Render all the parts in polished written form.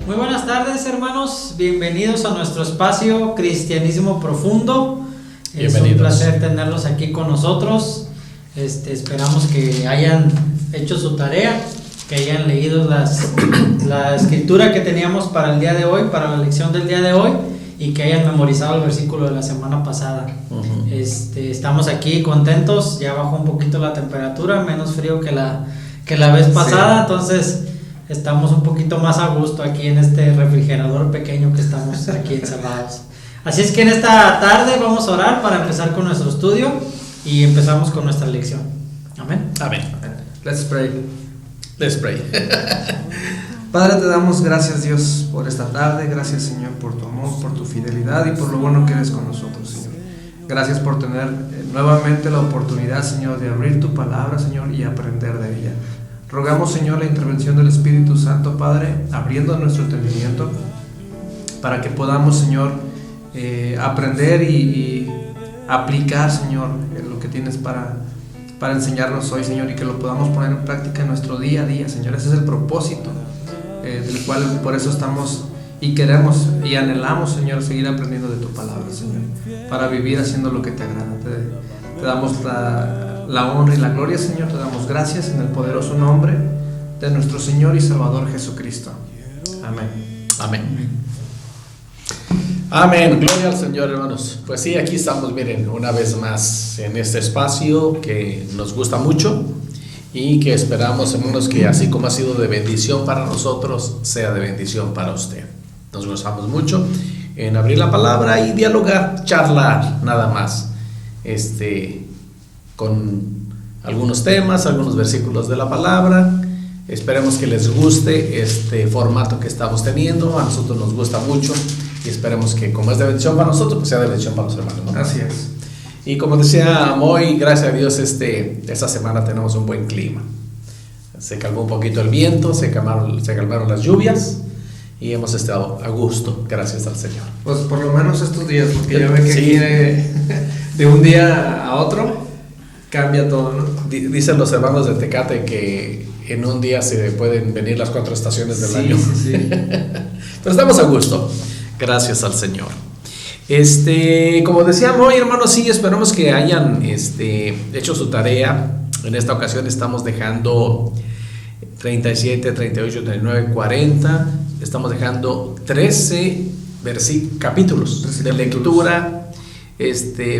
Muy buenas tardes, hermanos. Bienvenidos a nuestro espacio Cristianismo Profundo. Es un placer tenerlos aquí con nosotros. Esperamos que hayan hecho su tarea, que hayan leído la escritura que teníamos para el día de hoy, para la lección del día de hoy, y que hayan memorizado el versículo de la semana pasada. Estamos aquí contentos. Ya bajó un poquito la temperatura, menos frío que la vez pasada, sí. Entonces estamos un poquito más a gusto aquí en este refrigerador pequeño que estamos aquí encerrados. Así es que en esta tarde vamos a orar para empezar con nuestro estudio y empezamos con nuestra lección. Amén. Amén. Let's pray. Let's pray. Padre, te damos gracias, Dios, por esta tarde. Gracias, Señor, por tu amor, por tu fidelidad y por lo bueno que eres con nosotros, Señor. Gracias por tener nuevamente la oportunidad, Señor, de abrir tu palabra, Señor, y aprender de ella. Rogamos, Señor, la intervención del Espíritu Santo, Padre, abriendo nuestro entendimiento para que podamos, Señor, aprender y aplicar, Señor, lo que tienes para enseñarnos hoy, Señor, y que lo podamos poner en práctica en nuestro día a día, Señor. Ese es el propósito del cual por eso estamos y queremos y anhelamos, Señor, seguir aprendiendo de tu palabra, Señor, para vivir haciendo lo que te agrada. Te damos la honra y la gloria, Señor. Te damos gracias en el poderoso nombre de nuestro Señor y Salvador Jesucristo. Amén. Amén. Amén. Gloria al Señor, hermanos. Pues sí, aquí estamos, miren, una vez más en este espacio que nos gusta mucho y que esperamos, hermanos, que así como ha sido de bendición para nosotros, sea de bendición para usted. Nos gozamos mucho en abrir la palabra y dialogar, charlar, nada más. Con algunos temas, algunos versículos de la palabra. Esperemos que les guste este formato que estamos teniendo. A nosotros nos gusta mucho y esperemos que, como es de bendición para nosotros, pues sea de bendición para los hermanos, ¿no? Así es. Y como decía Moy, gracias a Dios esta semana tenemos un buen clima. Se calmó un poquito el viento, se calmaron las lluvias y hemos estado a gusto, gracias al Señor. Pues por lo menos estos días, porque ya ve que sí. Aquí de un día a otro cambia todo, ¿no? Dicen los hermanos de Tecate que en un día se pueden venir las 4 estaciones del año. Sí. Pero estamos a gusto, gracias al Señor. Como decíamos hoy, hermanos, sí, esperamos que hayan hecho su tarea. En esta ocasión estamos dejando 37, 38, 39, 40. Estamos dejando 13 capítulos de lectura.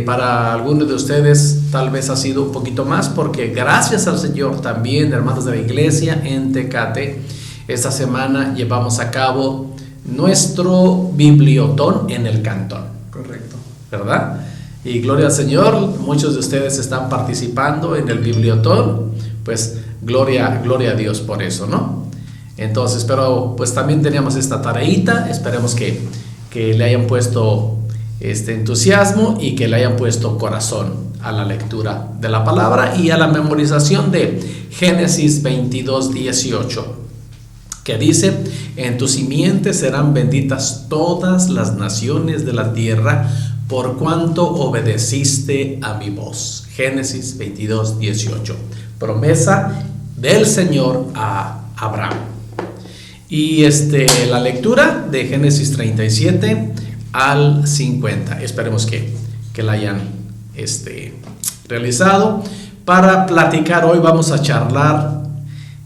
Para algunos de ustedes tal vez ha sido un poquito más, porque gracias al Señor también, hermanos de la iglesia en Tecate, esta semana llevamos a cabo nuestro bibliotón en el cantón. Correcto. ¿Verdad? Y gloria al Señor, muchos de ustedes están participando en el bibliotón, pues gloria a Dios por eso, ¿no? Entonces, pero pues también teníamos esta tareita, esperemos que le hayan puesto entusiasmo y que le hayan puesto corazón a la lectura de la palabra y a la memorización de Génesis 22:18, que dice: en tu simiente serán benditas todas las naciones de la tierra por cuanto obedeciste a mi voz. Génesis 22:18, promesa del Señor a Abraham. Y la lectura de Génesis 37 al 50, esperemos que la hayan realizado. Para platicar hoy vamos a charlar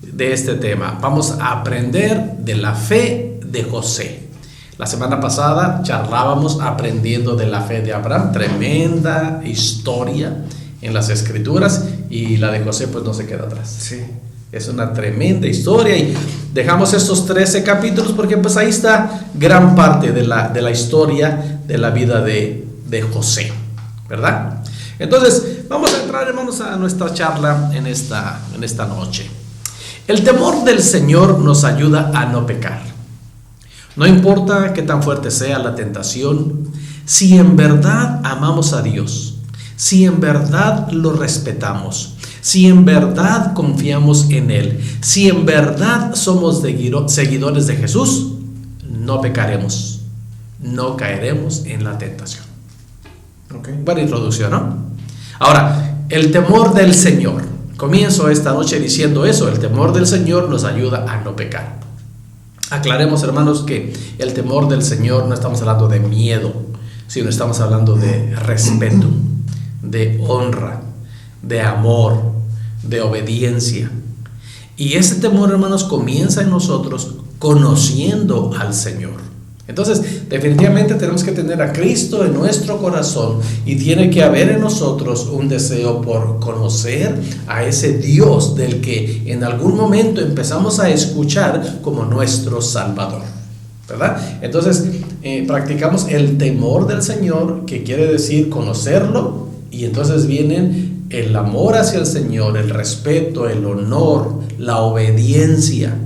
de este tema. Vamos a aprender de la fe de José. La semana pasada charlábamos aprendiendo de la fe de Abraham, tremenda historia en las escrituras, y la de José pues no se queda atrás. Sí. Es una tremenda historia y dejamos estos 13 capítulos porque pues ahí está gran parte de la historia de la vida de José, ¿verdad? Entonces vamos a entrar, hermanos, a nuestra charla en esta noche. El temor del Señor nos ayuda a no pecar. No importa qué tan fuerte sea la tentación, si en verdad amamos a Dios, si en verdad lo respetamos, si en verdad confiamos en Él, si en verdad somos seguidores de Jesús, no pecaremos, no caeremos en la tentación. Okay. Buena introducción, ¿no? Ahora, el temor del Señor. Comienzo esta noche diciendo eso: el temor del Señor nos ayuda a no pecar. Aclaremos, hermanos, que el temor del Señor no estamos hablando de miedo, sino estamos hablando de respeto, de honra, de amor, de obediencia. Y ese temor, hermanos, comienza en nosotros conociendo al Señor. Entonces, definitivamente tenemos que tener a Cristo en nuestro corazón y tiene que haber en nosotros un deseo por conocer a ese Dios del que en algún momento empezamos a escuchar como nuestro Salvador, ¿verdad? Entonces, practicamos el temor del Señor, que quiere decir conocerlo, y entonces vienen el amor hacia el Señor, el respeto, el honor, la obediencia.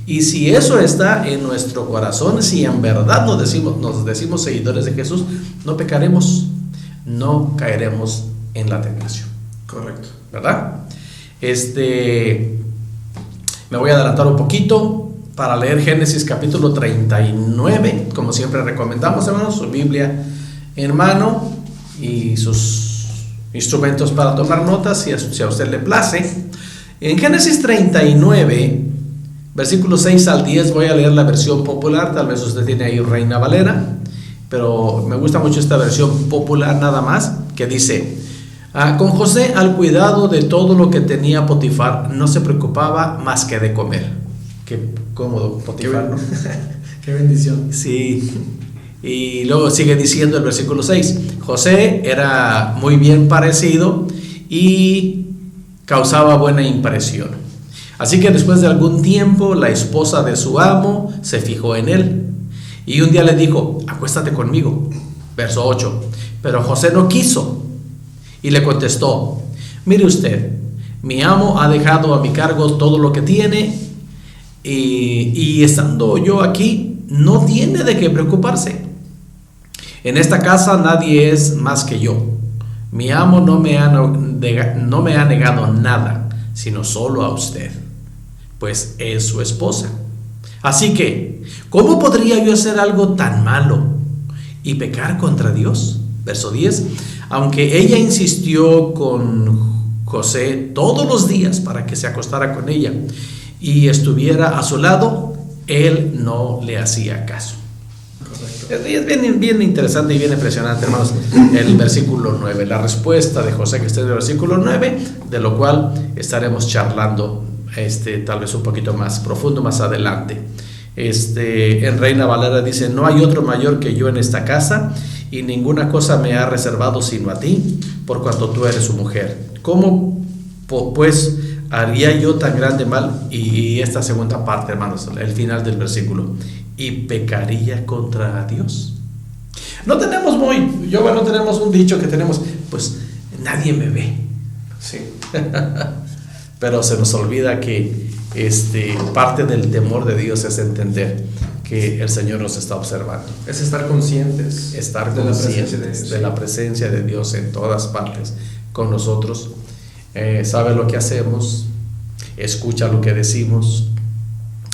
Y si eso está en nuestro corazón, si en verdad nos decimos seguidores de Jesús, no pecaremos, no caeremos en la tentación. Correcto. ¿Verdad? Me voy a adelantar un poquito para leer Génesis capítulo 39. Como siempre recomendamos, hermanos, su Biblia en mano y sus instrumentos para tomar notas, si a usted le place. En Génesis 39, versículos 6 al 10, voy a leer la versión popular. Tal vez usted tiene ahí Reina Valera, pero me gusta mucho esta versión popular nada más, que dice: con José al cuidado de todo lo que tenía Potifar, no se preocupaba más que de comer. Qué cómodo Potifar, ¿no? Qué bendición. Sí. Y luego sigue diciendo el versículo 6: José era muy bien parecido y causaba buena impresión. Así que después de algún tiempo, la esposa de su amo se fijó en él y un día le dijo: acuéstate conmigo. Verso 8. Pero José no quiso y le contestó: mire usted, mi amo ha dejado a mi cargo todo lo que tiene y estando yo aquí, no tiene de qué preocuparse. En esta casa nadie es más que yo. Mi amo no me ha negado nada, sino solo a usted, pues es su esposa. Así que, ¿cómo podría yo hacer algo tan malo y pecar contra Dios? Verso 10. Aunque ella insistió con José todos los días para que se acostara con ella y estuviera a su lado, él no le hacía caso. Es bien interesante y bien impresionante, hermanos, el versículo 9, la respuesta de José que está en el versículo 9, de lo cual estaremos charlando tal vez un poquito más profundo más adelante. En Reina Valera dice: no hay otro mayor que yo en esta casa, y ninguna cosa me ha reservado sino a ti, por cuanto tú eres su mujer. ¿Cómo pues haría yo tan grande mal? Y esta segunda parte, hermanos, el final del versículo: y pecaría contra Dios. No tenemos un dicho que tenemos, pues nadie me ve. Sí. Pero se nos olvida que parte del temor de Dios es entender que el Señor nos está observando. Es estar conscientes. De la presencia de Dios en todas partes con nosotros. Sabe lo que hacemos, escucha lo que decimos,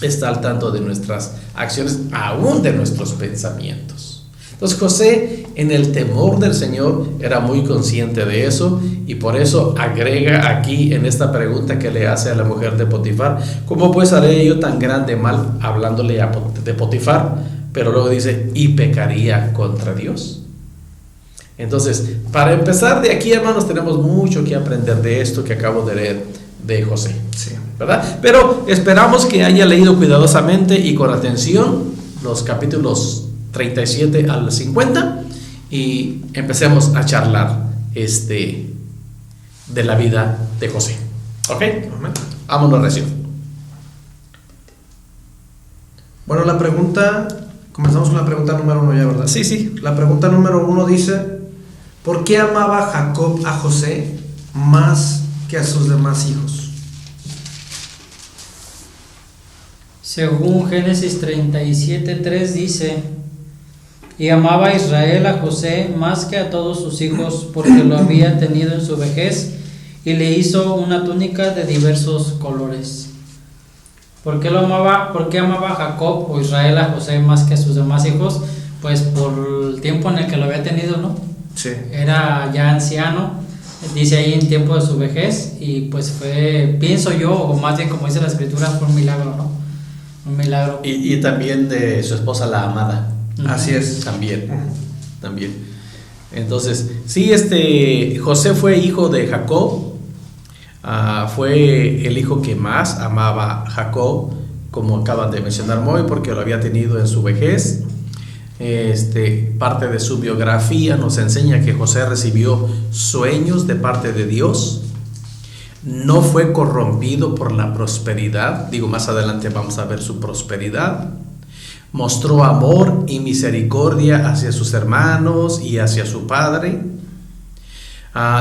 está al tanto de nuestras acciones, aún de nuestros pensamientos. Entonces José, en el temor del Señor, era muy consciente de eso, y por eso agrega aquí en esta pregunta que le hace a la mujer de Potifar: ¿cómo pues haré yo tan grande mal? Hablándole de Potifar, pero luego dice: y pecaría contra Dios. Entonces, para empezar de aquí, hermanos, tenemos mucho que aprender de esto que acabo de leer de José, sí, ¿verdad? Pero esperamos que haya leído cuidadosamente y con atención los capítulos 37 al 50 y empecemos a charlar de la vida de José. ¿Ok? Vámonos recio. Bueno, comenzamos con la pregunta número 1 ya, ¿verdad? Sí. La pregunta número 1 dice: ¿por qué amaba Jacob a José más que a sus demás hijos? Según Génesis 37:3 dice: y amaba a Israel a José más que a todos sus hijos, porque lo había tenido en su vejez, y le hizo una túnica de diversos colores. ¿Por qué amaba Jacob o Israel a José más que a sus demás hijos? Pues por el tiempo en el que lo había tenido, ¿no? Sí. Era ya anciano, dice ahí en tiempo de su vejez, y pues fue, pienso yo, o más bien como dice la escritura, fue un milagro, ¿no? Un milagro. Y también de su esposa la amada. Así es. También. Entonces, sí, José fue hijo de Jacob. Fue el hijo que más amaba Jacob, como acaban de mencionar Moy, porque lo había tenido en su vejez. Parte de su biografía nos enseña que José recibió sueños de parte de Dios. No fue corrompido por la prosperidad. Más adelante vamos a ver su prosperidad. Mostró amor y misericordia hacia sus hermanos y hacia su padre.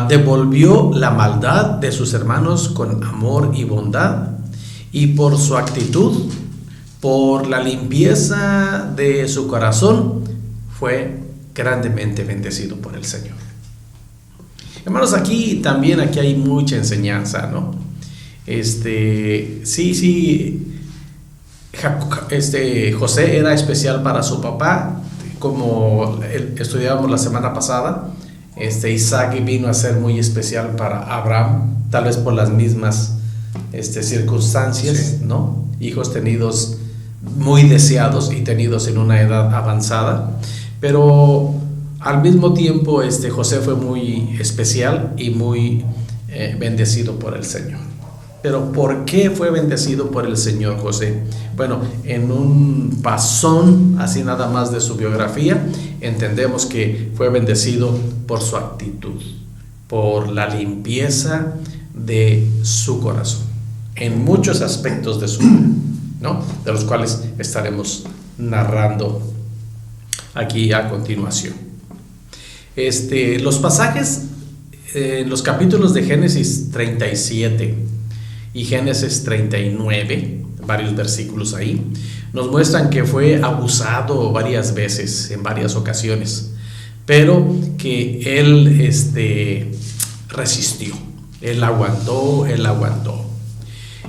Devolvió la maldad de sus hermanos con amor y bondad. Y por su actitud, por la limpieza de su corazón, fue grandemente bendecido por el Señor. Hermanos, aquí hay mucha enseñanza, ¿no? José era especial para su papá, como estudiábamos la semana pasada. Isaac vino a ser muy especial para Abraham, tal vez por las mismas circunstancias, sí, ¿no? Hijos tenidos muy deseados y tenidos en una edad avanzada, pero al mismo tiempo José fue muy especial y muy bendecido por el Señor. Pero ¿por qué fue bendecido por el Señor José? Bueno, en un pasón así nada más de su biografía, entendemos que fue bendecido por su actitud, por la limpieza de su corazón, en muchos aspectos de su vida, ¿no? De los cuales estaremos narrando aquí a continuación. Los pasajes, los capítulos de Génesis 37 y Génesis 39, varios versículos ahí, nos muestran que fue abusado varias veces, en varias ocasiones, pero que él resistió, él aguantó.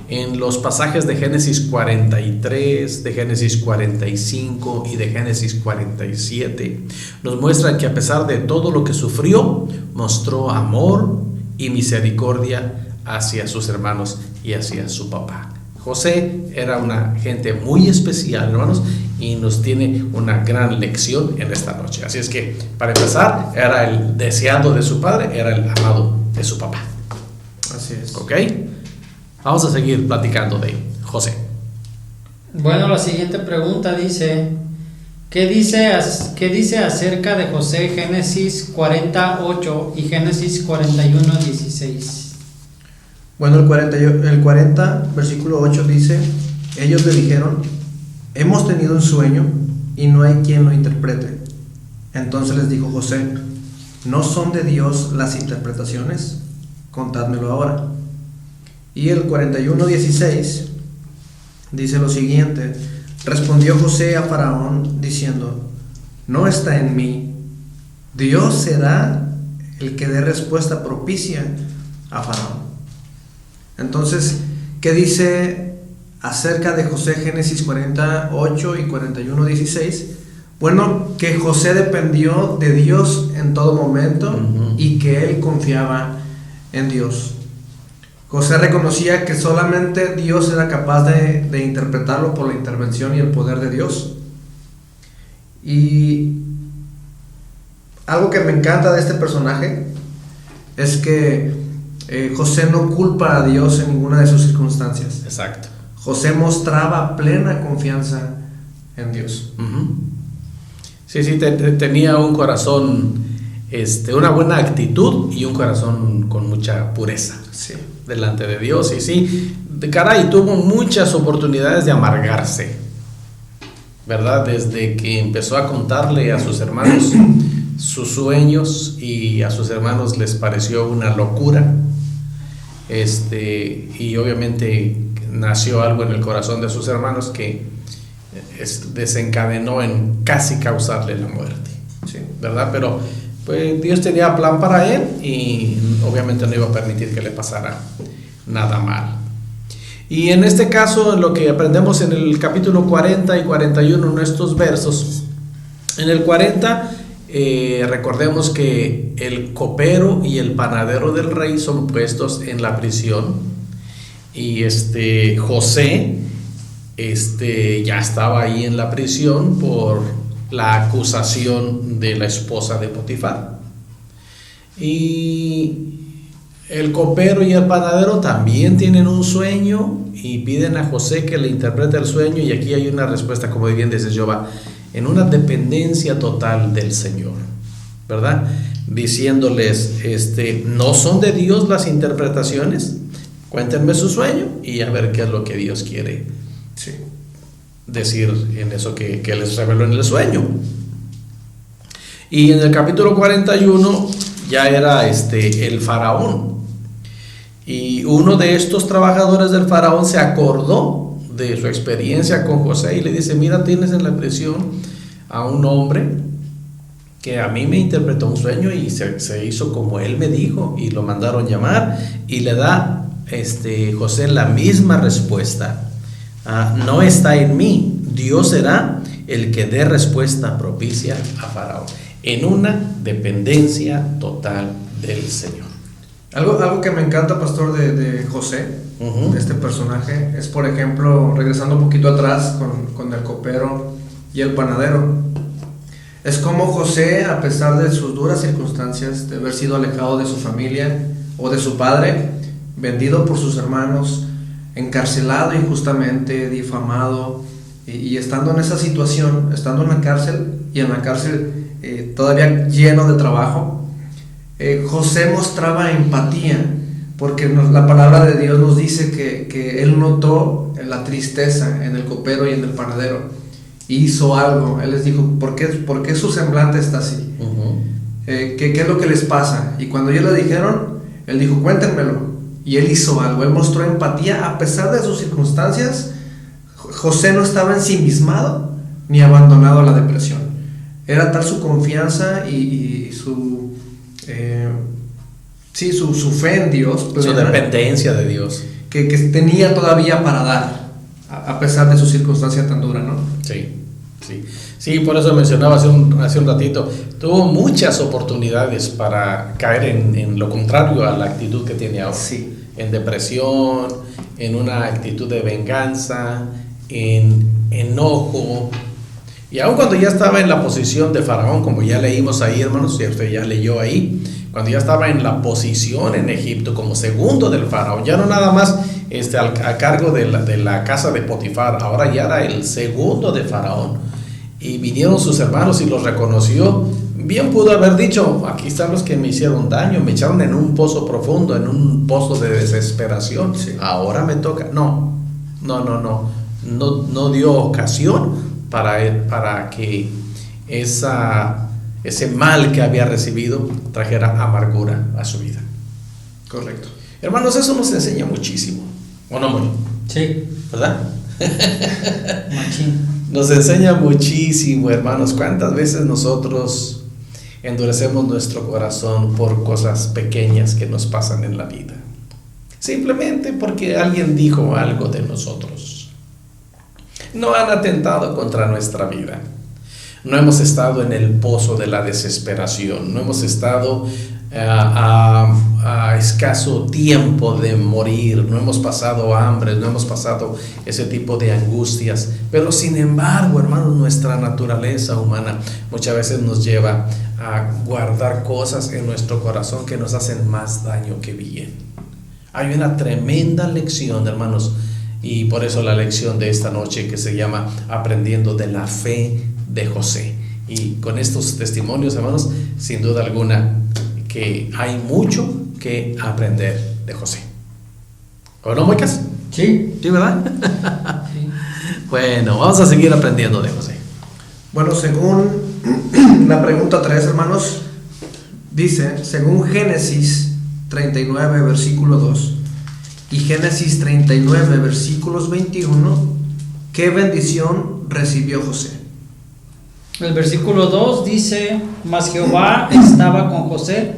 En los pasajes de Génesis 43, de Génesis 45 y de Génesis 47 nos muestran que a pesar de todo lo que sufrió, mostró amor y misericordia hacia sus hermanos y hacia su papá. José era una gente muy especial, hermanos, y nos tiene una gran lección en esta noche. Así es que, para empezar, era el deseado de su padre, era el amado de su papá. Así es. ¿Ok? Vamos a seguir platicando de José. Bueno, la siguiente pregunta dice, ¿qué dice acerca de José Génesis 48 y Génesis 41, 16? Bueno, el 40, versículo 8 dice, ellos le dijeron, hemos tenido un sueño y no hay quien lo interprete. Entonces les dijo José, ¿no son de Dios las interpretaciones? Contádmelo ahora. Y el 41:16 dice lo siguiente, respondió José a Faraón diciendo, no está en mí, Dios será el que dé respuesta propicia a Faraón. Entonces, ¿qué dice acerca de José Génesis 48 y 41:16? Bueno, que José dependió de Dios en todo momento y que él confiaba en Dios. José reconocía que solamente Dios era capaz de interpretarlo por la intervención y el poder de Dios. Y algo que me encanta de este personaje es que José no culpa a Dios en ninguna de sus circunstancias. Exacto. José mostraba plena confianza en Dios. Sí, tenía un corazón, una buena actitud y un corazón con mucha pureza. Sí. Delante de Dios, y sí, tuvo muchas oportunidades de amargarse, ¿verdad? Desde que empezó a contarle a sus hermanos sus sueños, y a sus hermanos les pareció una locura, y obviamente nació algo en el corazón de sus hermanos que desencadenó en casi causarle la muerte, sí, ¿verdad? Pero pues Dios tenía plan para él y obviamente no iba a permitir que le pasara nada mal. Y en este caso, lo que aprendemos en el capítulo 40 y 41, en estos versos, en el 40, recordemos que el copero y el panadero del rey son puestos en la prisión, y José ya estaba ahí en la prisión por la acusación de la esposa de Potifar. Y el copero y el panadero también tienen un sueño y piden a José que le interprete el sueño, y aquí hay una respuesta, como bien dice Jehová, en una dependencia total del Señor, ¿verdad? Diciéndoles, no son de Dios las interpretaciones, cuéntenme su sueño y a ver qué es lo que Dios quiere decir en eso que les reveló en el sueño. Y en el capítulo 41 ya era el faraón, y uno de estos trabajadores del faraón se acordó de su experiencia con José y le dice: mira, tienes en la prisión a un hombre que a mí me interpretó un sueño y se hizo como él me dijo, y lo mandaron llamar, y le da José la misma respuesta: no está en mí, Dios será el que dé respuesta propicia a Faraón, en una dependencia total del Señor. Algo que me encanta, pastor, de José, de este personaje, es, por ejemplo, regresando un poquito atrás con el copero y el panadero, es como José, a pesar de sus duras circunstancias, de haber sido alejado de su familia o de su padre, vendido por sus hermanos, encarcelado injustamente, difamado, y estando en esa situación, estando en la cárcel, y en la cárcel todavía lleno de trabajo, José mostraba empatía, porque la palabra de Dios nos dice que él notó la tristeza en el copero y en el panadero, y hizo algo. Él les dijo: ¿por qué su semblante está así? ¿Qué es lo que les pasa? Y cuando ellos le dijeron, él dijo: cuéntenmelo. Y él hizo algo, él mostró empatía a pesar de sus circunstancias. José no estaba ensimismado ni abandonado a la depresión. Era tal su confianza y su fe en Dios, su dependencia de Dios, que tenía todavía para dar, a pesar de su circunstancia tan dura, ¿no? Sí, por eso mencionaba hace un ratito, tuvo muchas oportunidades para caer en lo contrario a la actitud que tiene ahora. Sí. En depresión, en una actitud de venganza, en enojo. Y aun cuando ya estaba en la posición de Faraón, como ya leímos ahí, hermanos, y usted ya leyó ahí, cuando ya estaba en la posición en Egipto como segundo del Faraón, ya no nada más a cargo de la casa de Potifar, ahora ya era el segundo de Faraón. Y vinieron sus hermanos y los reconoció. Bien pudo haber dicho: aquí están los que me hicieron daño, me echaron en un pozo profundo, en un pozo de desesperación, ahora me toca. No dio ocasión para que ese mal que había recibido trajera amargura a su vida. Correcto. Hermanos, eso nos enseña muchísimo, ¿o no, Moni? Sí. ¿Verdad? Machín. Nos enseña muchísimo, hermanos. ¿Cuántas veces nosotros endurecemos nuestro corazón por cosas pequeñas que nos pasan en la vida? Simplemente porque alguien dijo algo de nosotros. No han atentado contra nuestra vida. No hemos estado en el pozo de la desesperación. No hemos estado a escaso tiempo de morir. No hemos pasado hambre. No hemos pasado ese tipo de angustias. Pero sin embargo, hermanos, nuestra naturaleza humana muchas veces nos lleva a guardar cosas en nuestro corazón que nos hacen más daño que bien. Hay una tremenda lección, hermanos, y por eso la lección de esta noche, que se llama Aprendiendo de la Fe de José. Y con estos testimonios, hermanos, sin duda alguna que hay mucho que aprender de José. ¿O no, Moicas? Sí, ¿verdad? Sí. Bueno, vamos a seguir aprendiendo de José. Bueno, según la pregunta 3, hermanos, dice, según Génesis 39, versículo 2 y Génesis 39, versículos 21, ¿qué bendición recibió José? El versículo 2 dice: mas Jehová estaba con José,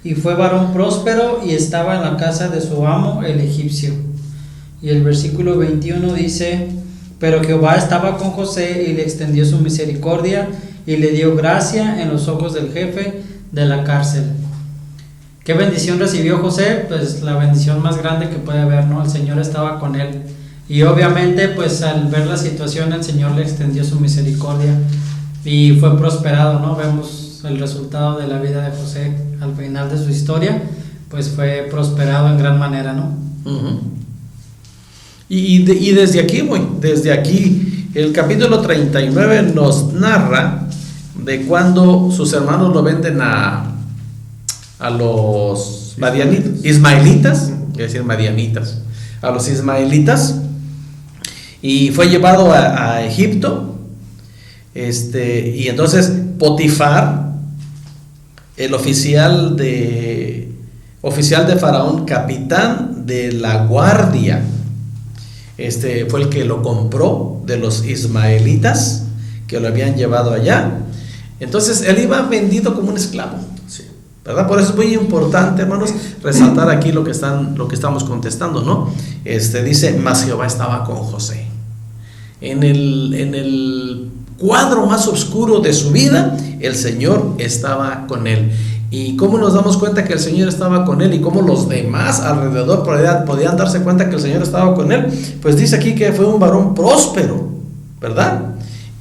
y fue varón próspero, y estaba en la casa de su amo el egipcio. Y el versículo 21 dice: pero Jehová estaba con José, y le extendió su misericordia, y le dio gracia en los ojos del jefe de la cárcel. ¿Qué bendición recibió José? Pues la bendición más grande que puede haber, ¿no? El Señor estaba con él. Y obviamente pues al ver la situación el Señor le extendió su misericordia y fue prosperado, ¿no? Vemos el resultado de la vida de José al final de su historia, pues fue prosperado en gran manera, ¿no? Uh-huh. Y desde aquí, el capítulo 39 nos narra de cuando sus hermanos lo venden a los ismaelitas, quiero decir madianitas, a los ismaelitas, y fue llevado a Egipto, y entonces Potifar, el oficial de Faraón, capitán de la guardia, fue el que lo compró de los ismaelitas que lo habían llevado allá. Entonces él iba vendido como un esclavo, sí, ¿verdad? Por eso es muy importante, hermanos, resaltar aquí lo que estamos contestando, ¿no? Dice, mas Jehová estaba con José. En el cuadro más oscuro de su vida, el Señor estaba con él. ¿Y cómo nos damos cuenta que el Señor estaba con él? ¿Y cómo los demás alrededor podían darse cuenta que el Señor estaba con él? Pues dice aquí que fue un varón próspero, ¿verdad?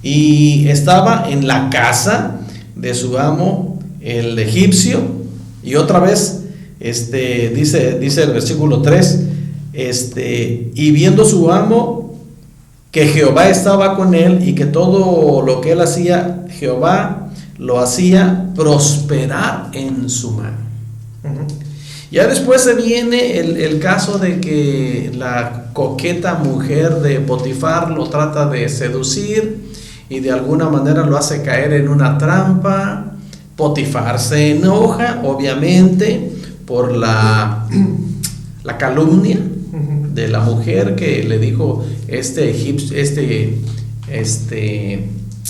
Y estaba en la casa de su amo, el egipcio. Y otra vez, dice el versículo 3, y viendo su amo que Jehová estaba con él y que todo lo que él hacía, Jehová lo hacía prosperar en su mano. Uh-huh. Ya después se viene el caso de que la coqueta mujer de Potifar lo trata de seducir y de alguna manera lo hace caer en una trampa. Potifar se enoja, obviamente, por la calumnia de la mujer que le dijo,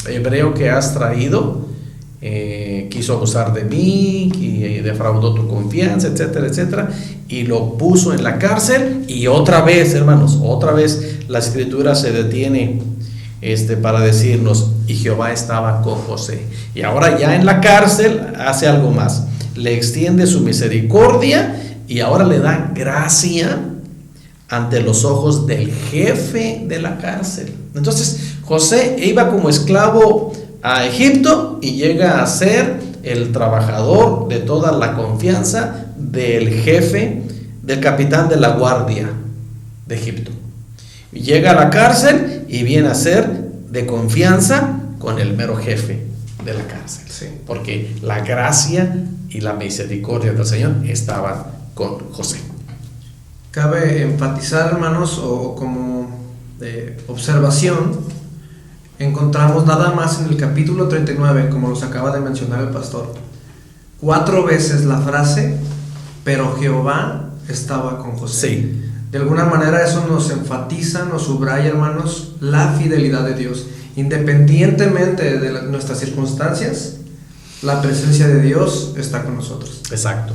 hebreo que has traído quiso abusar de mí y defraudó tu confianza, etcétera, etcétera, y lo puso en la cárcel. Y otra vez, hermanos, la escritura se detiene para decirnos, y Jehová estaba con José. Y ahora ya en la cárcel hace algo más, le extiende su misericordia y ahora le da gracia ante los ojos del jefe de la cárcel. Entonces José iba como esclavo a Egipto y llega a ser el trabajador de toda la confianza del jefe, del capitán de la guardia de Egipto. Y llega a la cárcel y viene a ser de confianza con el mero jefe de la cárcel, sí, porque la gracia y la misericordia del Señor estaban con José. Cabe enfatizar, hermanos, o como observación, encontramos nada más en el capítulo 39, como los acaba de mencionar el pastor, 4 veces la frase, pero Jehová estaba con José. Sí. De alguna manera eso nos enfatiza, nos subraya, hermanos, la fidelidad de Dios. Independientemente de nuestras circunstancias, la presencia de Dios está con nosotros. Exacto.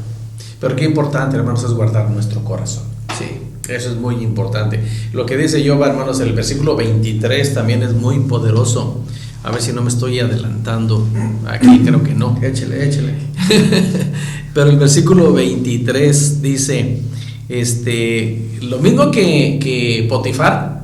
Pero qué importante, hermanos, es guardar nuestro corazón. Sí. Eso es muy importante. Lo que dice Jehová, hermanos, el versículo 23 también es muy poderoso. A ver si no me estoy adelantando. Aquí creo que no. Échele. Pero el versículo 23 dice, lo mismo que Potifar,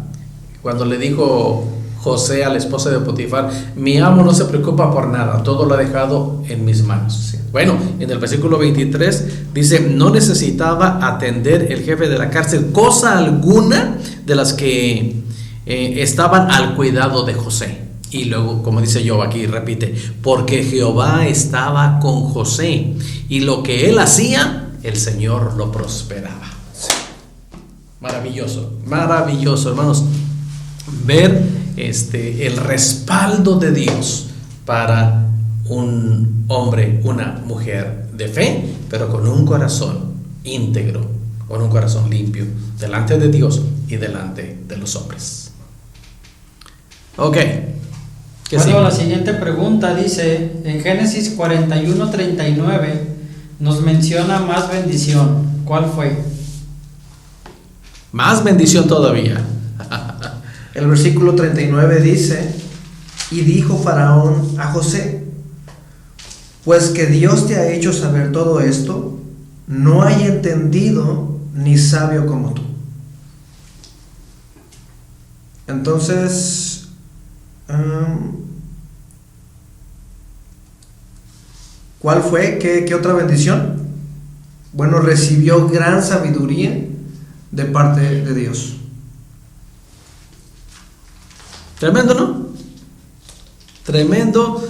cuando le dijo José a la esposa de Potifar, mi amo no se preocupa por nada, todo lo ha dejado en mis manos. Sí. Bueno, en el versículo 23 dice, no necesitaba atender el jefe de la cárcel cosa alguna de las que estaban al cuidado de José. Y luego, como dice Jehová aquí, repite, porque Jehová estaba con José y lo que él hacía, el Señor lo prosperaba. Maravilloso, maravilloso, hermanos, ver el respaldo de Dios para un hombre, una mujer de fe, pero con un corazón íntegro, con un corazón limpio, delante de Dios y delante de los hombres. Ok. Bueno, la siguiente pregunta dice, en Génesis 41:39 nos menciona más bendición. ¿Cuál fue? Más bendición todavía. El versículo 39 dice, y dijo Faraón a José, pues que Dios te ha hecho saber todo esto, no hay entendido ni sabio como tú. Entonces, ¿cuál fue? ¿Qué otra bendición? Bueno, recibió gran sabiduría de parte de Dios. Tremendo, ¿no? Tremendo,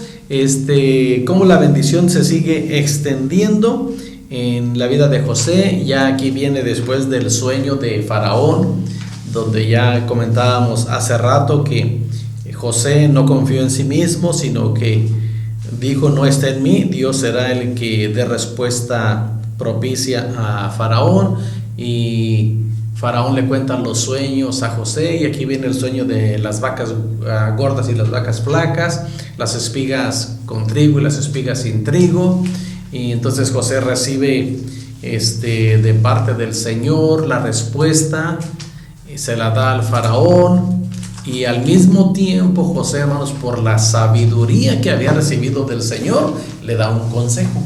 cómo la bendición se sigue extendiendo en la vida de José. Ya aquí viene después del sueño de Faraón, donde ya comentábamos hace rato que José no confió en sí mismo, sino que dijo: no está en mí, Dios será el que dé respuesta propicia a Faraón. Y Faraón le cuenta los sueños a José, y aquí viene el sueño de las vacas gordas y las vacas flacas, las espigas con trigo y las espigas sin trigo. Y entonces José recibe de parte del Señor la respuesta, y se la da al Faraón. Y al mismo tiempo José, hermanos, por la sabiduría que había recibido del Señor, le da un consejo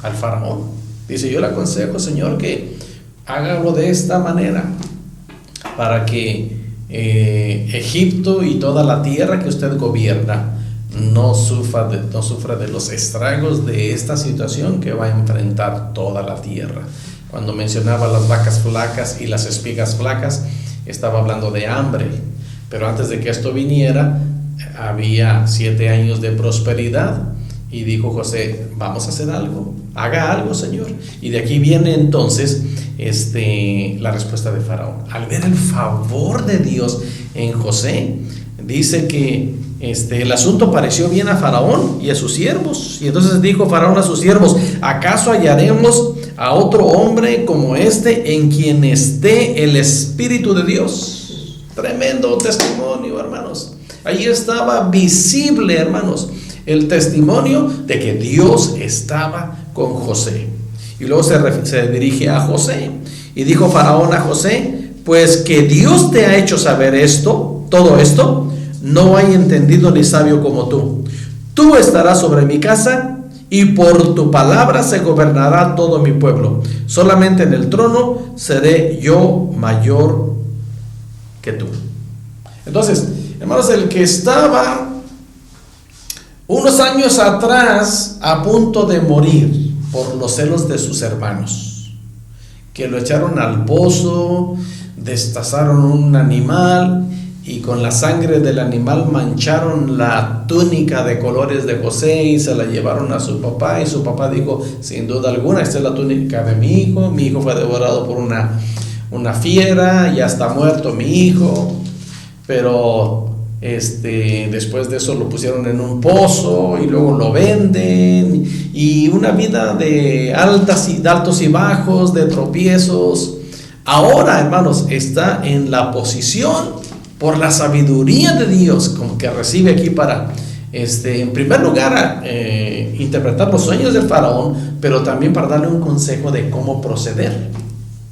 al Faraón. Dice: yo le aconsejo, Señor, que hágalo de esta manera, para que Egipto y toda la tierra que usted gobierna no sufra de los estragos de esta situación que va a enfrentar toda la tierra. Cuando mencionaba las vacas flacas y las espigas flacas, estaba hablando de hambre, pero antes de que esto viniera había 7 años de prosperidad. Y dijo José: vamos a hacer algo, haga algo, Señor. Y de aquí viene entonces la respuesta de Faraón. Al ver el favor de Dios en José, dice que el asunto pareció bien a Faraón y a sus siervos. Y entonces dijo Faraón a sus siervos: ¿acaso hallaremos a otro hombre como en quien esté el Espíritu de Dios? Tremendo testimonio, hermanos. Ahí estaba visible, hermanos, el testimonio de que Dios estaba con José. Y luego se dirige a José, y dijo Faraón a José: pues que Dios te ha hecho saber todo esto, no hay entendido ni sabio como tú. Tú estarás sobre mi casa, y por tu palabra se gobernará todo mi pueblo. Solamente en el trono seré yo mayor que tú. Entonces, hermanos, el que estaba unos años atrás a punto de morir por los celos de sus hermanos, que lo echaron al pozo, destazaron un animal, y con la sangre del animal mancharon la túnica de colores de José y se la llevaron a su papá. Y su papá dijo: sin duda alguna, esta es la túnica de mi hijo fue devorado por una fiera, ya está muerto mi hijo. Pero después de eso lo pusieron en un pozo y luego lo venden, y una vida de altos y bajos, de tropiezos. Ahora, hermanos, está en la posición, por la sabiduría de Dios, como que recibe aquí para, en primer lugar, interpretar los sueños del Faraón, pero también para darle un consejo de cómo proceder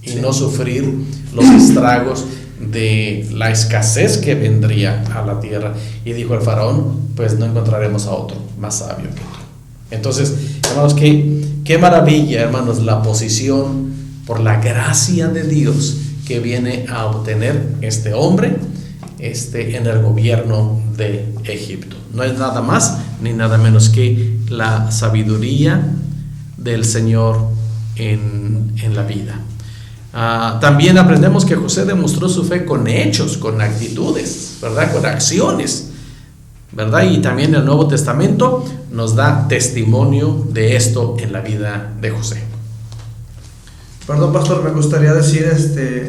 y no sufrir los estragos de la escasez que vendría a la tierra. Y dijo el Faraón: pues no encontraremos a otro más sabio que tú. Entonces, hermanos, qué maravilla, hermanos, la posición por la gracia de Dios que viene a obtener este hombre en el gobierno de Egipto. No es nada más ni nada menos que la sabiduría del Señor en la vida. También aprendemos que José demostró su fe con hechos, con actitudes, ¿verdad? Con acciones, ¿verdad? Y también el Nuevo Testamento nos da testimonio de esto en la vida de José. Perdón, pastor, me gustaría decir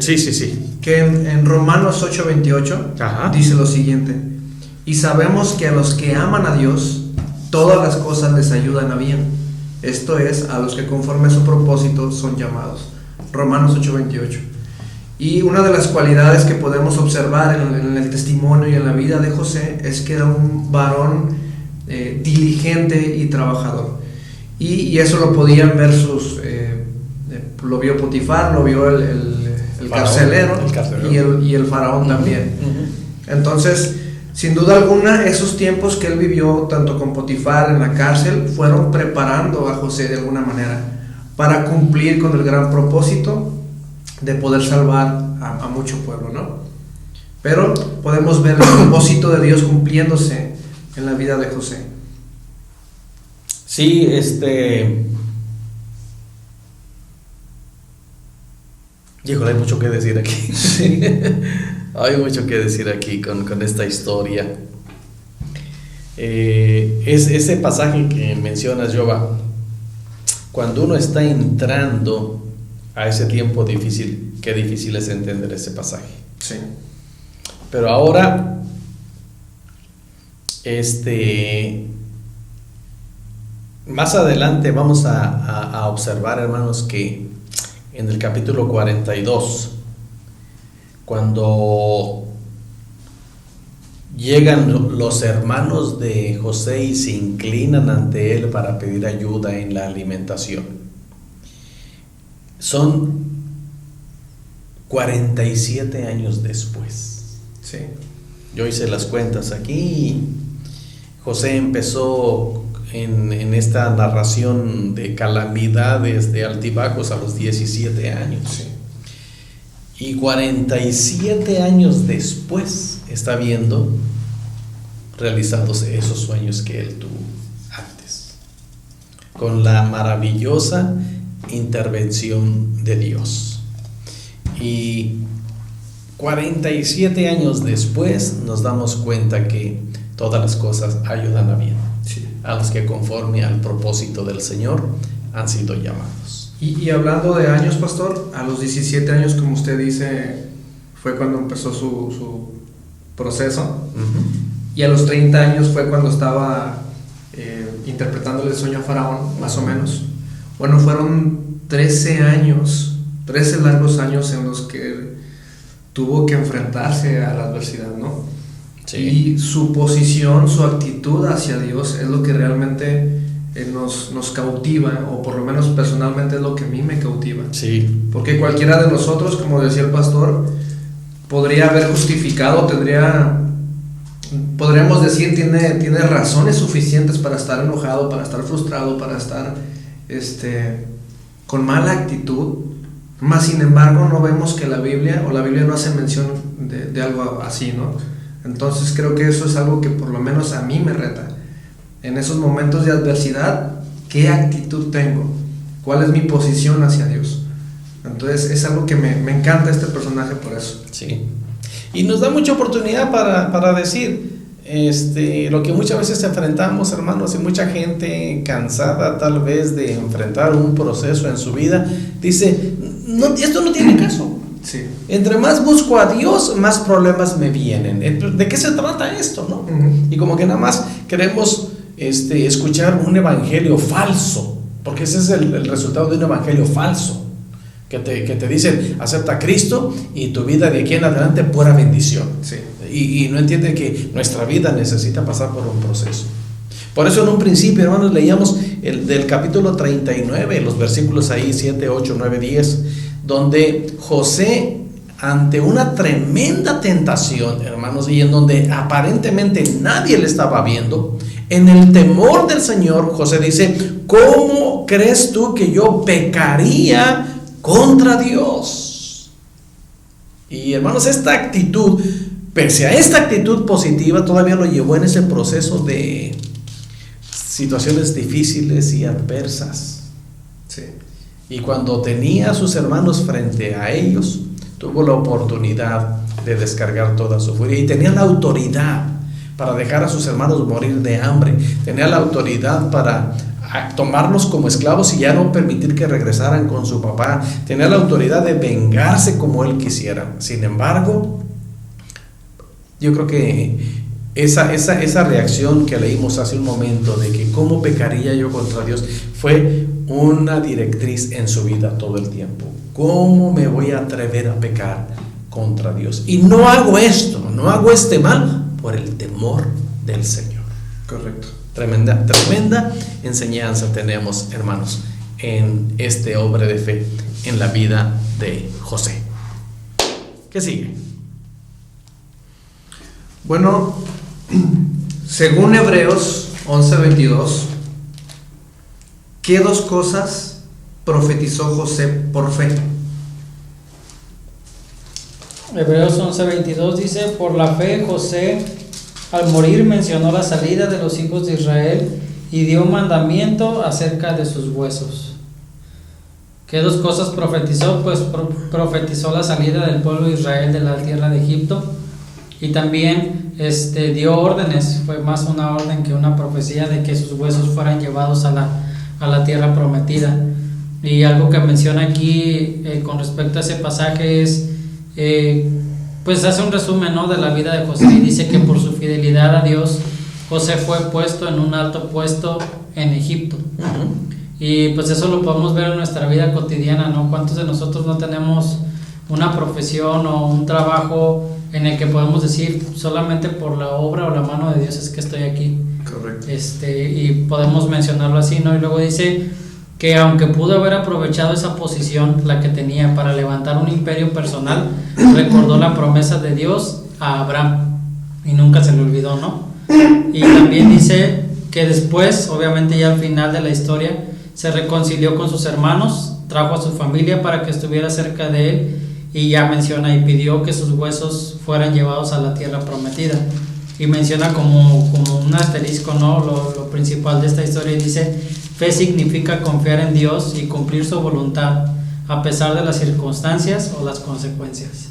sí. Que en Romanos 8:28 dice lo siguiente: y sabemos que a los que aman a Dios, todas las cosas les ayudan a bien. Esto es, a los que conforme a su propósito son llamados. Romanos 8:28. Y una de las cualidades que podemos observar en el testimonio y en la vida de José es que era un varón diligente y trabajador. Y eso lo podían ver lo vio Potifar, lo vio el carcelero, y el faraón también. Entonces, sin duda alguna, esos tiempos que él vivió, tanto con Potifar en la cárcel, fueron preparando a José de alguna manera para cumplir con el gran propósito de poder salvar a mucho pueblo, ¿no? pero podemos ver el propósito de Dios cumpliéndose en la vida de José. Sí, híjole, hay mucho que decir aquí. Sí. Hay mucho que decir aquí con esta historia. Es ese pasaje que mencionas, Jova, cuando uno está entrando a ese tiempo difícil, qué difícil es entender ese pasaje. Sí. Pero ahora, más adelante vamos a observar, hermanos, que en el capítulo 42, cuando llegan los hermanos de José y se inclinan ante él para pedir ayuda en la alimentación, son 47 años después. Sí. Yo hice las cuentas aquí. José empezó en esta narración de calamidades, de altibajos a los 17 años. Sí. Y 47 años después está viendo realizados esos sueños que él tuvo antes, con la maravillosa intervención de Dios. Y 47 años después nos damos cuenta que todas las cosas ayudan a bien, Sí. a los que conforme al propósito del Señor han sido llamados. Y hablando de años, pastor, a los 17 años, como usted dice, fue cuando empezó su proceso. Y a los 30 años fue cuando estaba interpretándole el sueño a Faraón, más o menos. Bueno, fueron 13 años, 13 largos años en los que tuvo que enfrentarse a la adversidad, ¿no? Sí. Y su posición, su actitud hacia Dios es lo que realmente nos cautiva, o por lo menos personalmente es lo que a mí me cautiva. Sí. Porque cualquiera de nosotros, como decía el pastor, podría haber justificado, podríamos decir, tiene razones suficientes para estar enojado, para estar frustrado, para estar con mala actitud. Mas sin embargo no vemos que la Biblia no hace mención de algo así, ¿no? Entonces creo que eso es algo que por lo menos a mí me reta. En esos momentos de adversidad, ¿qué actitud tengo? ¿Cuál es mi posición hacia Dios? Entonces es algo que me encanta este personaje por eso. Sí. Y nos da mucha oportunidad para decir lo que muchas veces enfrentamos, hermanos, y mucha gente cansada tal vez de enfrentar un proceso en su vida, dice, no, esto no tiene caso. Sí. Entre más busco a Dios, más problemas me vienen. ¿De qué se trata esto, no? Uh-huh. Y como que nada más queremos escuchar un evangelio falso, porque ese es el resultado de un evangelio falso, que te dicen, acepta a Cristo y tu vida de aquí en adelante pura bendición. Sí. Y no entienden que nuestra vida necesita pasar por un proceso. Por eso en un principio, hermanos, leíamos del capítulo 39, los versículos ahí 7, 8, 9, 10, donde José, ante una tremenda tentación, hermanos, y en donde aparentemente nadie le estaba viendo, en el temor del Señor, José dice, ¿cómo crees tú que yo pecaría contra Dios? Y hermanos, esta actitud, pese a esta actitud positiva, todavía lo llevó en ese proceso de situaciones difíciles y adversas. Sí. Y cuando tenía a sus hermanos frente a ellos, tuvo la oportunidad de descargar toda su furia y tenía la autoridad para dejar a sus hermanos morir de hambre, tenía la autoridad para tomarlos como esclavos y ya no permitir que regresaran con su papá, tenía la autoridad de vengarse como él quisiera. Sin embargo, yo creo que esa reacción que leímos hace un momento de que cómo pecaría yo contra Dios fue una directriz en su vida todo el tiempo. ¿Cómo me voy a atrever a pecar contra Dios? Y no hago esto, no hago este mal por el temor del Señor. Correcto. Tremenda enseñanza tenemos, hermanos, en este hombre de fe, en la vida de José. ¿Qué sigue? Bueno, según Hebreos 11:22, ¿qué dos cosas profetizó José por fe? Hebreos 11:22 dice: por la fe José al morir mencionó la salida de los hijos de Israel y dio mandamiento acerca de sus huesos. ¿Qué dos cosas profetizó? Pues profetizó la salida del pueblo de Israel de la tierra de Egipto, y también dio órdenes. Fue más una orden que una profecía de que sus huesos fueran llevados a la tierra prometida. Y algo que menciona aquí con respecto a ese pasaje es, pues hace un resumen, ¿no?, de la vida de José, y dice que por su fidelidad a Dios José fue puesto en un alto puesto en Egipto. Y pues eso lo podemos ver en nuestra vida cotidiana, ¿no? ¿Cuántos de nosotros no tenemos una profesión o un trabajo en el que podemos decir solamente por la obra o la mano de Dios es que estoy aquí? Correcto. Y podemos mencionarlo así, ¿no? Y luego dice que aunque pudo haber aprovechado esa posición, la que tenía, para levantar un imperio personal, recordó la promesa de Dios a Abraham y nunca se le olvidó, ¿no? Y también dice que después, obviamente ya al final de la historia, se reconcilió con sus hermanos, trajo a su familia para que estuviera cerca de él, y ya menciona y pidió que sus huesos fueran llevados a la tierra prometida. Y menciona como un asterisco, ¿no?, lo principal de esta historia, y dice: fe significa confiar en Dios y cumplir su voluntad a pesar de las circunstancias o las consecuencias.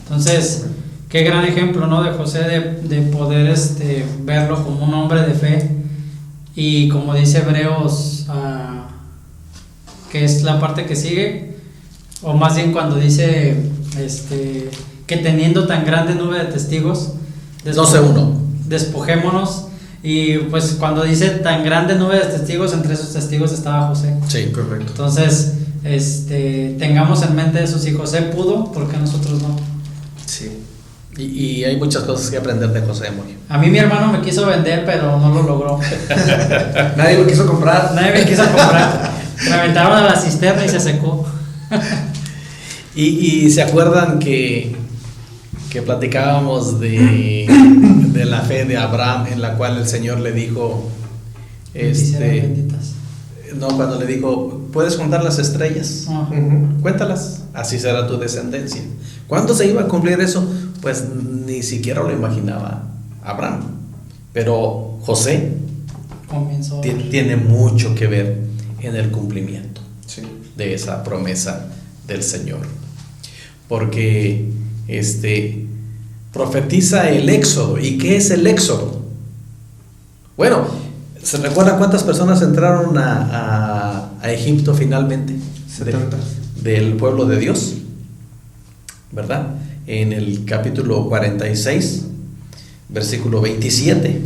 Entonces, qué gran ejemplo, ¿no?, de José, de poder verlo como un hombre de fe. Y como dice Hebreos, que es la parte que sigue, o más bien cuando dice que teniendo tan grande nube de testigos, 12:1, despojémonos. Y pues cuando dice tan grande nube de testigos, entre esos testigos estaba José. Sí, correcto. Entonces, tengamos en mente eso: si José pudo, ¿por qué nosotros no? Sí. Y hay muchas cosas que aprender de José, muy. A mí mi hermano me quiso vender, pero no lo logró. Nadie me quiso comprar. Me aventaron a la cisterna y se secó. Y se acuerdan que platicábamos de la fe de Abraham, en la cual el Señor le dijo, no, cuando le dijo: ¿puedes contar las estrellas? Cuéntalas, así será tu descendencia. ¿Cuándo se iba a cumplir eso? Pues ni siquiera lo imaginaba Abraham, pero José tiene mucho que ver en el cumplimiento de esa promesa del Señor, porque profetiza el éxodo. ¿Y qué es el éxodo? Bueno, ¿se recuerdan cuántas personas entraron a Egipto finalmente? 70. Del pueblo de Dios, ¿verdad? En el capítulo 46, versículo 27.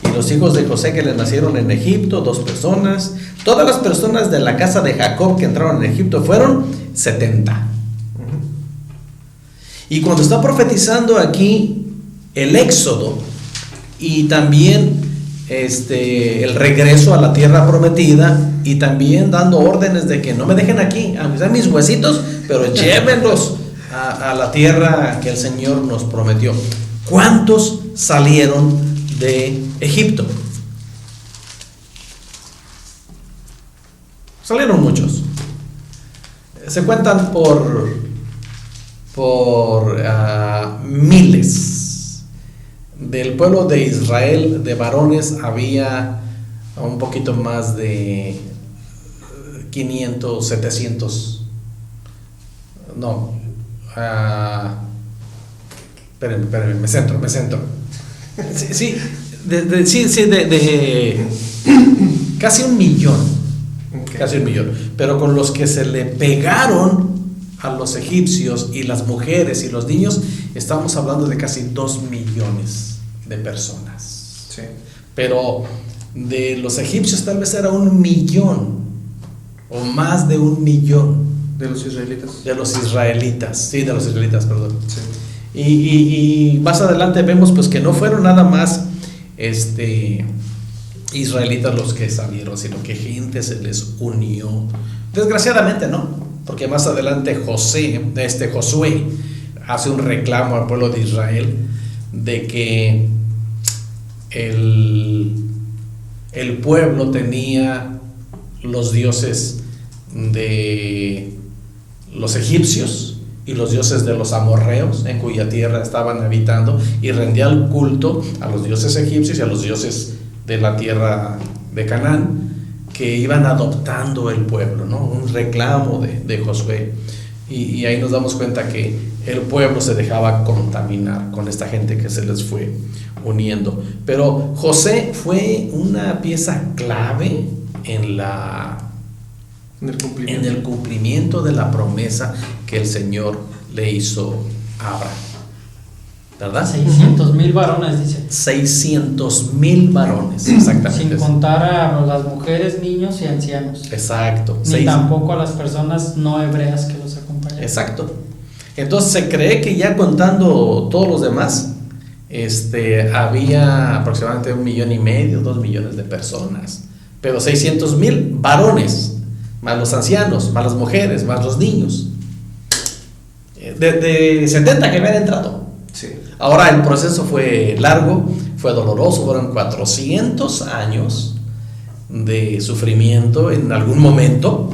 Y los hijos de José que le nacieron en Egipto, 2 personas. Todas las personas de la casa de Jacob que entraron en Egipto fueron 70. Y cuando está profetizando aquí el éxodo y también el regreso a la tierra prometida, y también dando órdenes de que no me dejen aquí, aunque sean mis huesitos, pero llévenlos a la tierra que el Señor nos prometió. ¿Cuántos salieron de Egipto? Salieron muchos. Se cuentan por miles. Del pueblo de Israel, de varones, había un poquito más de 500, 700. No. Espérenme, me centro. Sí, de casi 1 millón. Casi 1 millón. Pero con los que se le pegaron a los egipcios, y las mujeres y los niños, estamos hablando de casi 2 millones de personas. Sí. Pero de los egipcios tal vez era 1 millón o más de 1 millón. De los israelitas. De los israelitas, perdón. Sí. Y más adelante vemos pues que no fueron nada más israelitas los que salieron, sino que gente se les unió. Desgraciadamente no, porque más adelante Josué hace un reclamo al pueblo de Israel de que el pueblo tenía los dioses de los egipcios y los dioses de los amorreos, en cuya tierra estaban habitando, y rendían culto a los dioses egipcios y a los dioses de la tierra de Canaán, que iban adoptando el pueblo, ¿no? Un reclamo de Josué. Y ahí nos damos cuenta que el pueblo se dejaba contaminar con esta gente que se les fue uniendo. Pero José fue una pieza clave en el cumplimiento de la promesa que el Señor le hizo a Abraham, ¿verdad? 600,000 varones, dice. 600,000 varones, exactamente. Sin contar a las mujeres, niños y ancianos. Exacto. Ni tampoco a las personas no hebreas que los acompañan. Exacto. Entonces se cree que ya contando todos los demás, había aproximadamente 1,5 millones, 2 millones de personas. Pero 600,000 varones, más los ancianos, más las mujeres, más los niños. De 70 que habían entrado. Sí. Ahora el proceso fue largo, fue doloroso, fueron 400 años de sufrimiento en algún momento,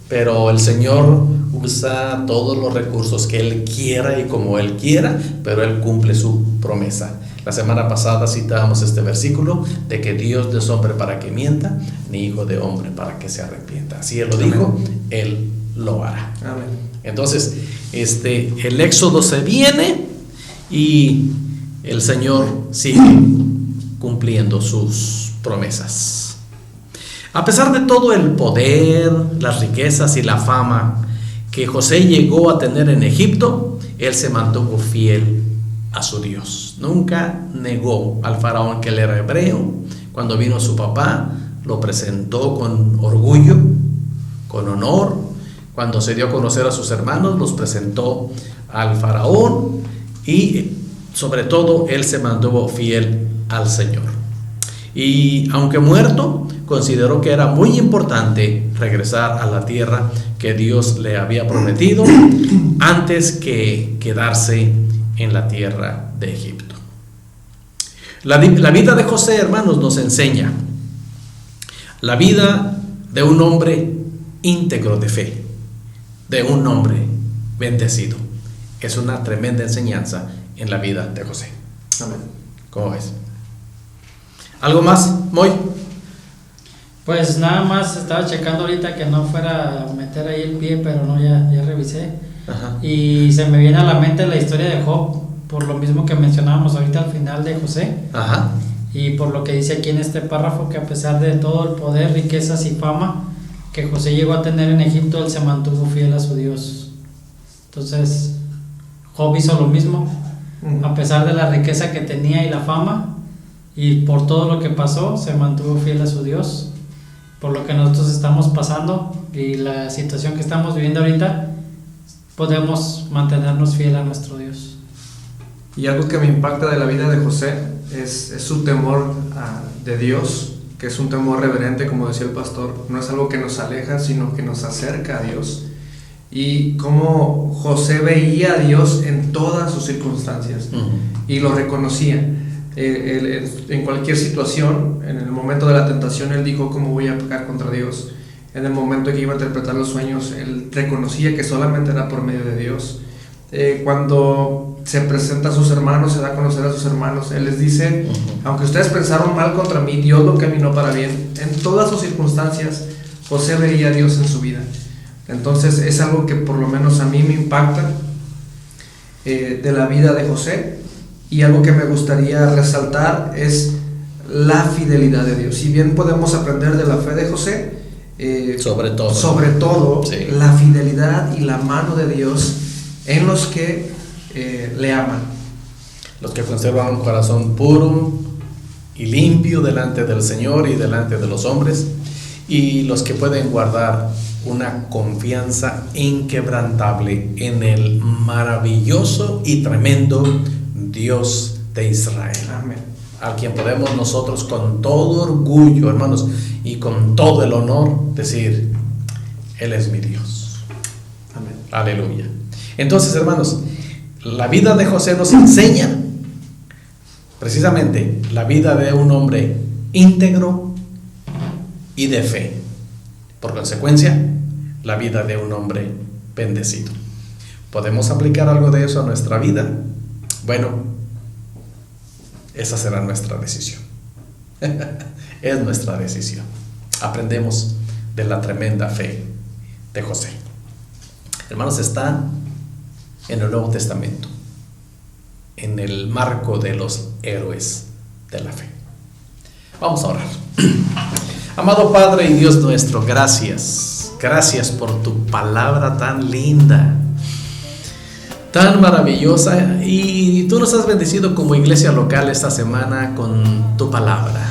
pero el Señor usa todos los recursos que Él quiera y como Él quiera, pero Él cumple su promesa. La semana pasada citábamos este versículo de que Dios no es hombre para que mienta, ni hijo de hombre para que se arrepienta. Si Él lo dijo, Él lo hará. Amén. Entonces, el éxodo se viene y el Señor sigue cumpliendo sus promesas. A pesar de todo el poder, las riquezas y la fama que José llegó a tener en Egipto, él se mantuvo fiel a su Dios. Nunca negó al faraón que él era hebreo. Cuando vino su papá, lo presentó con orgullo, con honor. Cuando se dio a conocer a sus hermanos, los presentó al faraón, y sobre todo él se mantuvo fiel al Señor. Y aunque muerto, consideró que era muy importante regresar a la tierra que Dios le había prometido antes que quedarse en la tierra de Egipto. La vida de José, hermanos, nos enseña la vida de un hombre íntegro de fe, de un hombre bendecido. Es una tremenda enseñanza en la vida de José. Amén. ¿Cómo ves? ¿Algo más, Moy? Pues nada más estaba checando ahorita que no fuera a meter ahí el pie, pero no, ya revisé. Ajá. Y se me viene a la mente la historia de Job, por lo mismo que mencionábamos ahorita al final de José. Ajá. Y por lo que dice aquí en este párrafo, que a pesar de todo el poder, riquezas y fama que José llegó a tener en Egipto, él se mantuvo fiel a su Dios. Entonces, Job hizo lo mismo, a pesar de la riqueza que tenía y la fama, y por todo lo que pasó, se mantuvo fiel a su Dios. Por lo que nosotros estamos pasando y la situación que estamos viviendo ahorita, podemos mantenernos fiel a nuestro Dios. Y algo que me impacta de la vida de José es su temor de Dios, que es un temor reverente, como decía el pastor. No es algo que nos aleja, sino que nos acerca a Dios. Y cómo José veía a Dios en todas sus circunstancias, y lo reconocía. En cualquier situación, en el momento de la tentación, él dijo: ¿cómo voy a pecar contra Dios? En el momento en que iba a interpretar los sueños, él reconocía que solamente era por medio de Dios. Cuando se presenta a sus hermanos, se da a conocer a sus hermanos, él les dice: aunque ustedes pensaron mal contra mí, Dios lo caminó para bien. En todas sus circunstancias, José veía a Dios en su vida. Entonces es algo que por lo menos a mí me impacta de la vida de José. Y algo que me gustaría resaltar es la fidelidad de Dios. Si bien podemos aprender de la fe de José, sobre todo sí, la fidelidad y la mano de Dios en los que le aman. Los que conservan un corazón puro y limpio delante del Señor y delante de los hombres, y los que pueden guardar una confianza inquebrantable en el maravilloso y tremendo Dios de Israel. Amén. Al quien podemos nosotros con todo orgullo, hermanos, y con todo el honor decir: Él es mi Dios. Amén. Aleluya. Entonces, hermanos, la vida de José nos enseña precisamente la vida de un hombre íntegro y de fe. Por consecuencia, la vida de un hombre bendecido. ¿Podemos aplicar algo de eso a nuestra vida? Bueno, esa será nuestra decisión. Es nuestra decisión. Aprendemos de la tremenda fe de José. Hermanos, está en el Nuevo Testamento, en el marco de los héroes de la fe. Vamos a orar. Amado Padre y Dios nuestro, gracias. Gracias por tu palabra tan linda, tan maravillosa, y tú nos has bendecido como iglesia local esta semana con tu palabra.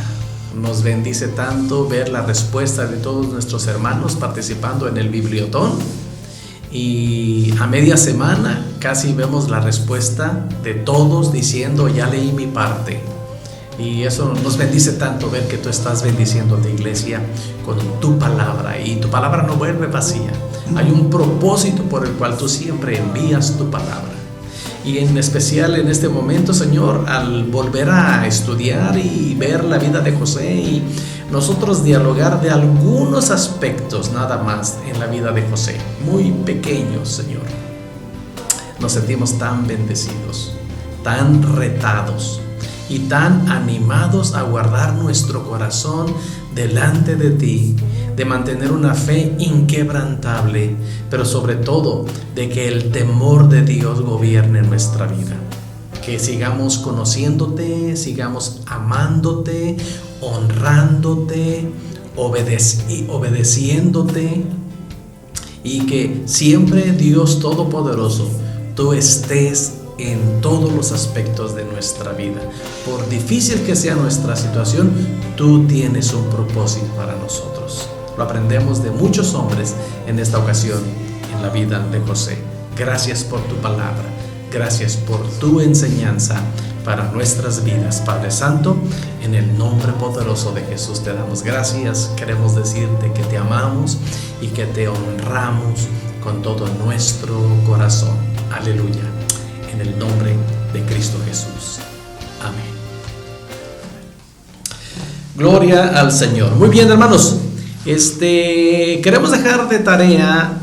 Nos bendice tanto ver la respuesta de todos nuestros hermanos participando en el bibliotón, y a media semana casi vemos la respuesta de todos diciendo: ya leí mi parte. Y eso nos bendice tanto, ver que tú estás bendiciendo a tu iglesia con tu palabra, y tu palabra no vuelve vacía. Hay un propósito por el cual tú siempre envías tu palabra. Y en especial en este momento, Señor, al volver a estudiar y ver la vida de José, y nosotros dialogar de algunos aspectos nada más en la vida de José, muy pequeños, Señor, nos sentimos tan bendecidos, tan retados y tan animados a guardar nuestro corazón delante de ti, de mantener una fe inquebrantable, pero sobre todo de que el temor de Dios gobierne nuestra vida. Que sigamos conociéndote, sigamos amándote, honrándote, obedeciéndote, y que siempre, Dios Todopoderoso, tú estés en todos los aspectos de nuestra vida. Por difícil que sea nuestra situación, tú tienes un propósito para nosotros. Lo aprendemos de muchos hombres en esta ocasión, en la vida de José. Gracias por tu palabra, gracias por tu enseñanza para nuestras vidas, Padre Santo. En el nombre poderoso de Jesús te damos gracias. Queremos decirte que te amamos y que te honramos con todo nuestro corazón. Aleluya. En el nombre de Cristo Jesús. Amén. Gloria al Señor. Muy bien, hermanos. Queremos dejar de tarea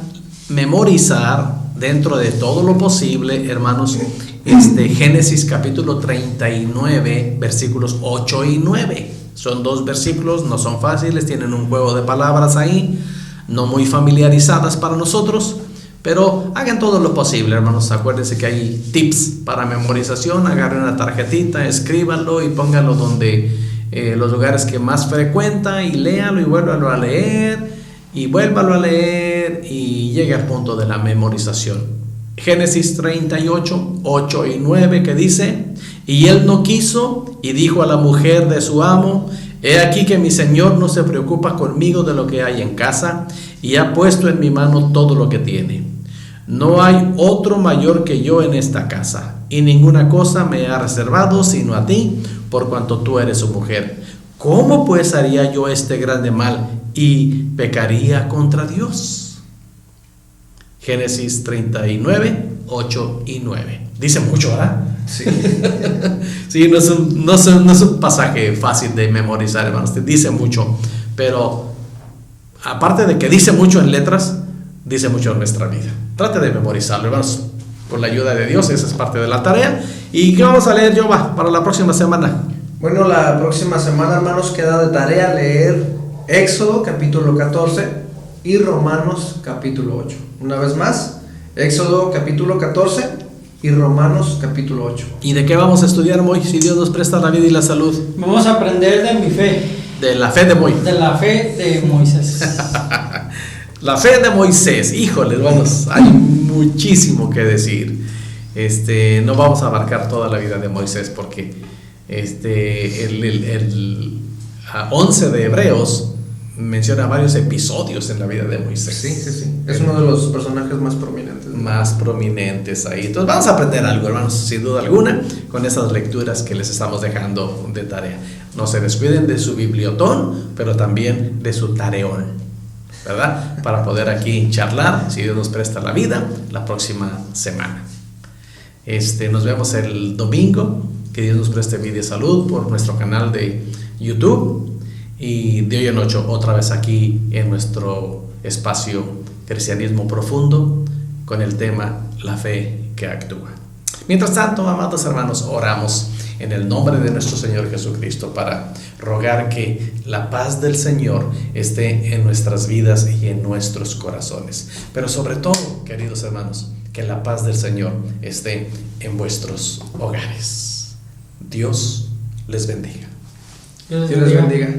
memorizar dentro de todo lo posible, hermanos, Génesis capítulo 39, versículos 8 y 9. Son dos versículos, no son fáciles, tienen un juego de palabras ahí, no muy familiarizadas para nosotros. Pero hagan todo lo posible, hermanos. Acuérdense que hay tips para memorización. Agarren una tarjetita, escríbanlo y pónganlo donde los lugares que más frecuenta, y léalo y vuélvalo a leer y vuélvalo a leer y llegue al punto de la memorización. Génesis 38, 8 y 9, que dice: y él no quiso, y dijo a la mujer de su amo: he aquí que mi señor no se preocupa conmigo de lo que hay en casa, y ha puesto en mi mano todo lo que tiene. No hay otro mayor que yo en esta casa, y ninguna cosa me ha reservado sino a ti, por cuanto tú eres su mujer. ¿Cómo pues haría yo este grande mal y pecaría contra Dios? Génesis 39, 8 y 9. Dice mucho, ¿verdad? Sí. Sí, no es un pasaje fácil de memorizar, hermanos. Dice mucho, pero aparte de que dice mucho en letras, dice mucho en nuestra vida. Trate de memorizarlo, hermanos. Con la ayuda de Dios, esa es parte de la tarea. ¿Y qué vamos a leer, Jova, para la próxima semana? Bueno, la próxima semana, hermanos, queda de tarea leer Éxodo capítulo 14 y Romanos capítulo 8. Una vez más, Éxodo capítulo 14 y Romanos capítulo 8. ¿Y de qué vamos a estudiar hoy, si Dios nos presta la vida y la salud? Vamos a aprender de mi fe. De la fe de Moisés. De la fe de Moisés. La fe de Moisés. Híjole, hermanos, hay muchísimo que decir. No vamos a abarcar toda la vida de Moisés, porque el 11 de Hebreos menciona varios episodios en la vida de Moisés. Sí. Es uno de los personajes más prominentes. Más prominentes ahí. Entonces vamos a aprender algo, hermanos, sin duda alguna, con esas lecturas que les estamos dejando de tarea. No se descuiden de su bibliotón, pero también de su tareón, ¿verdad? Para poder aquí charlar, si Dios nos presta la vida, la próxima semana. Nos vemos el domingo. Que Dios nos preste vida y salud por nuestro canal de YouTube. Y de hoy en 8 otra vez aquí en nuestro espacio Cristianismo Profundo, con el tema la fe que actúa. Mientras tanto, amados hermanos, oramos en el nombre de nuestro Señor Jesucristo para rogar que la paz del Señor esté en nuestras vidas y en nuestros corazones. Pero sobre todo, queridos hermanos, que la paz del Señor esté en vuestros hogares. Dios les bendiga. Dios les bendiga.